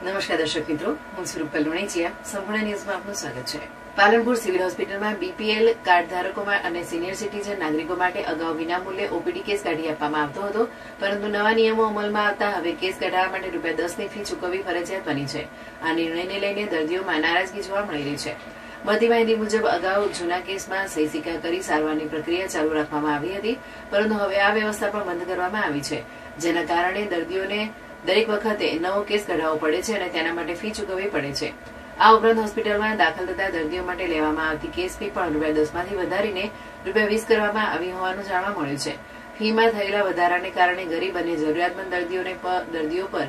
નમસ્કાર દર્શક મિત્રો, હું છું રૂપલ વણેચિયા. સંપૂર્ણ ન્યૂઝમાં આપનું સ્વાગત છે. પાલનપુર સિવિલ હોસ્પિટલમાં બીપીએલ કાર્ડ ધારકો અને સિનિયર સિટીઝન નાગરિકો માટે અગાઉ વિનામૂલ્યે ઓપીડી કેસ કાઢી આપવામાં આવતો હતો, પરંતુ નવા નિયમો અમલમાં આવતા હવે કેસ કઢાવવા માટે ₹10ની ફી ચૂકવવી ફરજિયાત બની છે. આ નિર્ણયને લઈને દર્દીઓમાં નારાજગી જોવા મળી રહી છે. મળતી માહિતી મુજબ અગાઉ જૂના કેસમાં સહી સિક્કા કરી સારવારની પ્રક્રિયા ચાલુ રાખવામાં આવી હતી, પરંતુ હવે આ વ્યવસ્થા પણ બંધ કરવામાં આવી છે, જેના કારણે દર્દીઓને દરેક વખતે નવો કેસ કઢાવવો પડે છે અને તેના માટે ફી ચૂકવવી પડે છે. આ ઉપરાંત હોસ્પિટલમાં દાખલ થતા દર્દીઓ માટે લેવામાં આવતી કેસ ફી પણ ₹10માંથી વધારીને ₹20 કરવામાં આવી હોવાનું જાણવા મળ્યું છે. ફીમાં થયેલા વધારાને કારણે ગરીબ અને જરૂરિયાતમંદ દર્દીઓ પર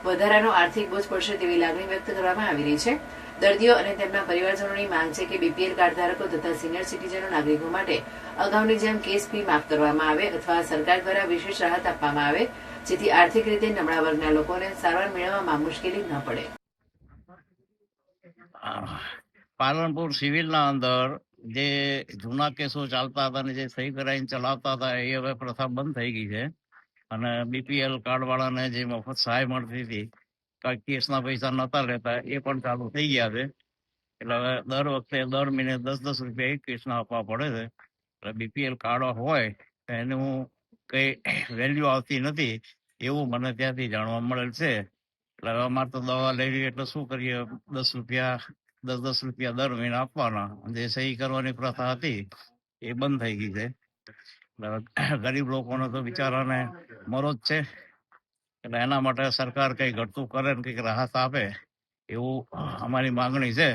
વધારાનો આર્થિક બોજ પડશે તેવી લાગણી વ્યક્ત કરવામાં આવી રહી છે. દર્દીઓ અને તેમના પરિવારજનોની માંગ છે કે બીપીએલ કાર્ડ ધારકો તથા સિનિયર સિટીઝનો નાગરિકો માટે અગાઉની જેમ કેસ ફી માફ કરવામાં આવે અથવા સરકાર દ્વારા વિશેષ રાહત આપવામાં આવે, જેથી આર્થિક રીતે નબળા વર્ગના લોકોને સારવાર મેળવવામાં મુશ્કેલી ન પડે. પાલનપુર સિવિલના અંદર જે જૂના કેસો ચાલતા હતા અને જે સહી કરાવીને ચલાવતા હતા એ હવે પ્રથા બંધ થઈ ગઈ છે. અને બીપીએલ કાર્ડ વાળાને જે મફત સહાય મળતી હતી, કેસના પૈસા નતા લેતા, એ પણ ચાલુ થઈ ગયા છે. એટલે હવે દર વખતે દર મહિને ₹10 એક કેસના આપવા પડે છે. એટલે બીપીએલ કાર્ડ હોય એનું કઈ વેલ્યુ આવતી નથી એવું મને ત્યાંથી જાણવા મળેલ છે. એટલે હવે અમારે તો દવા લેવી એટલે શું કરીએ, ₹10 દર મહિને આપવાના. જે સહી કરવાની પ્રથા હતી એ બંધ થઈ ગઈ છે. ગરીબ લોકોને તો બિચારાને મરો જ છે. એટલે એના માટે સરકાર કઈ ઘટતું કરે ને કઈક રાહત આપે એવું અમારી માંગણી છે.